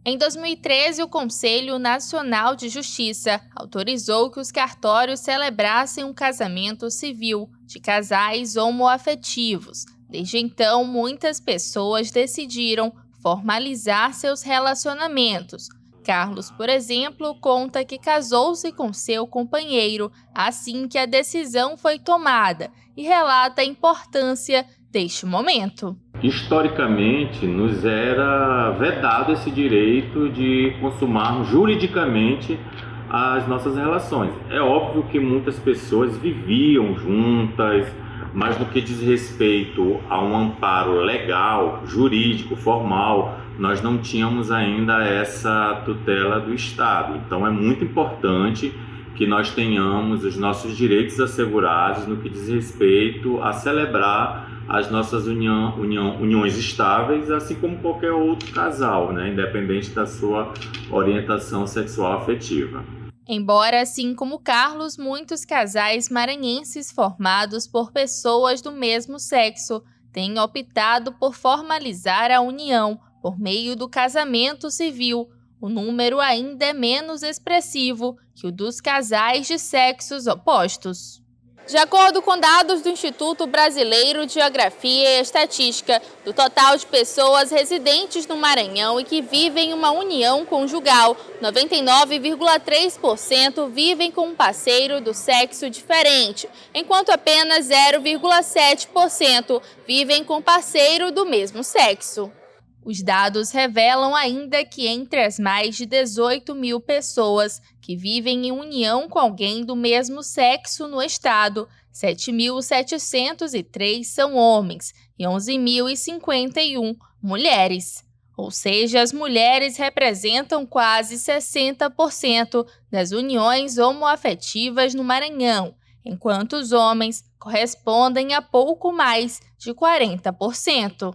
Em 2013, o Conselho Nacional de Justiça autorizou que os cartórios celebrassem um casamento civil de casais homoafetivos. Desde então, muitas pessoas decidiram formalizar seus relacionamentos. Carlos, por exemplo, conta que casou-se com seu companheiro assim que a decisão foi tomada e relata a importância deste momento. Historicamente, nos era vedado esse direito de consumarmos juridicamente as nossas relações. É óbvio que muitas pessoas viviam juntas, mas no que diz respeito a um amparo legal, jurídico, formal, nós não tínhamos ainda essa tutela do Estado. Então é muito importante que nós tenhamos os nossos direitos assegurados no que diz respeito a celebrar as nossas uniões estáveis, assim como qualquer outro casal, independente da sua orientação sexual afetiva. Embora, assim como Carlos, muitos casais maranhenses formados por pessoas do mesmo sexo têm optado por formalizar a união por meio do casamento civil, o número ainda é menos expressivo que o dos casais de sexos opostos. De acordo com dados do Instituto Brasileiro de Geografia e Estatística, do total de pessoas residentes no Maranhão e que vivem uma união conjugal, 99,3% vivem com um parceiro do sexo diferente, enquanto apenas 0,7% vivem com parceiro do mesmo sexo. Os dados revelam ainda que entre as mais de 18 mil pessoas que vivem em união com alguém do mesmo sexo no estado, 7.703 são homens e 11.051 mulheres. Ou seja, as mulheres representam quase 60% das uniões homoafetivas no Maranhão, enquanto os homens correspondem a pouco mais de 40%.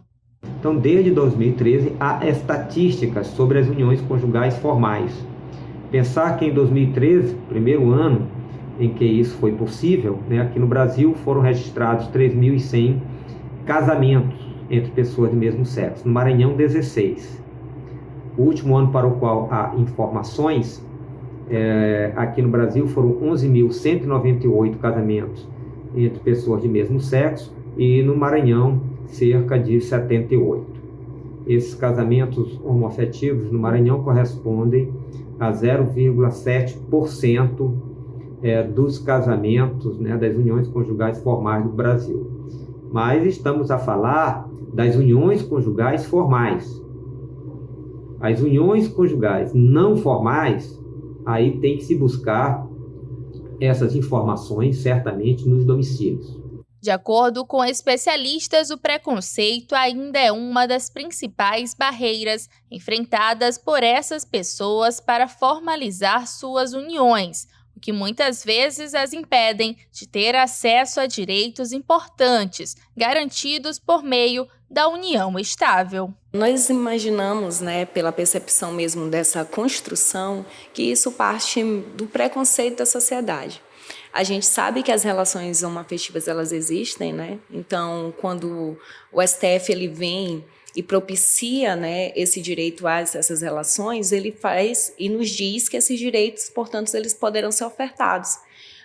Então, desde 2013, há estatísticas sobre as uniões conjugais formais. Pensar que em 2013, primeiro ano em que isso foi possível, aqui no Brasil foram registrados 3.100 casamentos entre pessoas do mesmo sexo. No Maranhão, 16. O último ano para o qual há informações, aqui no Brasil foram 11.198 casamentos entre pessoas de mesmo sexo e no Maranhão, cerca de 78. Esses casamentos homoafetivos no Maranhão correspondem a 0,7% dos casamentos, das uniões conjugais formais do Brasil. Mas estamos a falar das uniões conjugais formais. As uniões conjugais não formais, aí tem que se buscar essas informações certamente nos domicílios. De acordo com especialistas, o preconceito ainda é uma das principais barreiras enfrentadas por essas pessoas para formalizar suas uniões, o que muitas vezes as impedem de ter acesso a direitos importantes, garantidos por meio da união estável. Nós imaginamos, pela percepção mesmo dessa construção, que isso parte do preconceito da sociedade. A gente sabe que as relações homoafetivas elas existem, Então, quando o STF ele vem e propicia, esse direito a essas relações, ele faz e nos diz que esses direitos, portanto, eles poderão ser ofertados.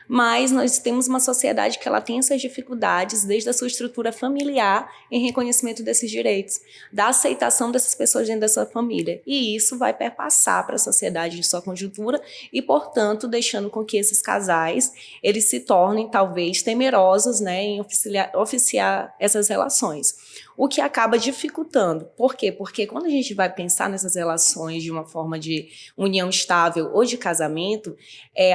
Mas nós temos uma sociedade que ela tem essas dificuldades desde a sua estrutura familiar em reconhecimento desses direitos, da aceitação dessas pessoas dentro da sua família. E isso vai perpassar para a sociedade em sua conjuntura e, portanto, deixando com que esses casais eles se tornem, talvez, temerosos em oficiar essas relações. O que acaba dificultando. Por quê? Porque quando a gente vai pensar nessas relações de uma forma de união estável ou de casamento,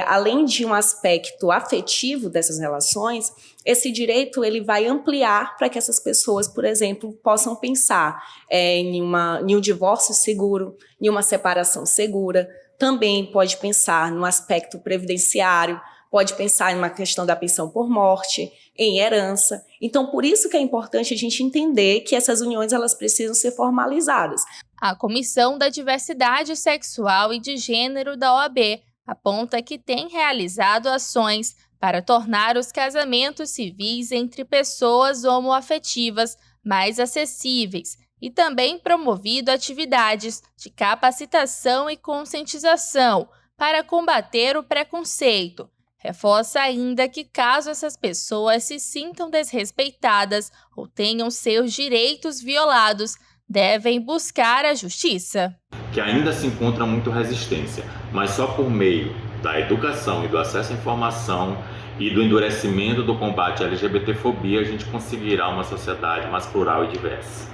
além de um aspecto afetivo dessas relações, esse direito ele vai ampliar para que essas pessoas, por exemplo, possam pensar em um divórcio seguro, em uma separação segura, também pode pensar no aspecto previdenciário, pode pensar em uma questão da pensão por morte, em herança. Então, por isso que é importante a gente entender que essas uniões elas precisam ser formalizadas. A Comissão da Diversidade Sexual e de Gênero da OAB aponta que tem realizado ações para tornar os casamentos civis entre pessoas homoafetivas mais acessíveis e também promovido atividades de capacitação e conscientização para combater o preconceito. Reforça ainda que, caso essas pessoas se sintam desrespeitadas ou tenham seus direitos violados, devem buscar a justiça. Que ainda se encontra muito resistência, mas só por meio da educação e do acesso à informação e do endurecimento do combate à LGBTfobia a gente conseguirá uma sociedade mais plural e diversa.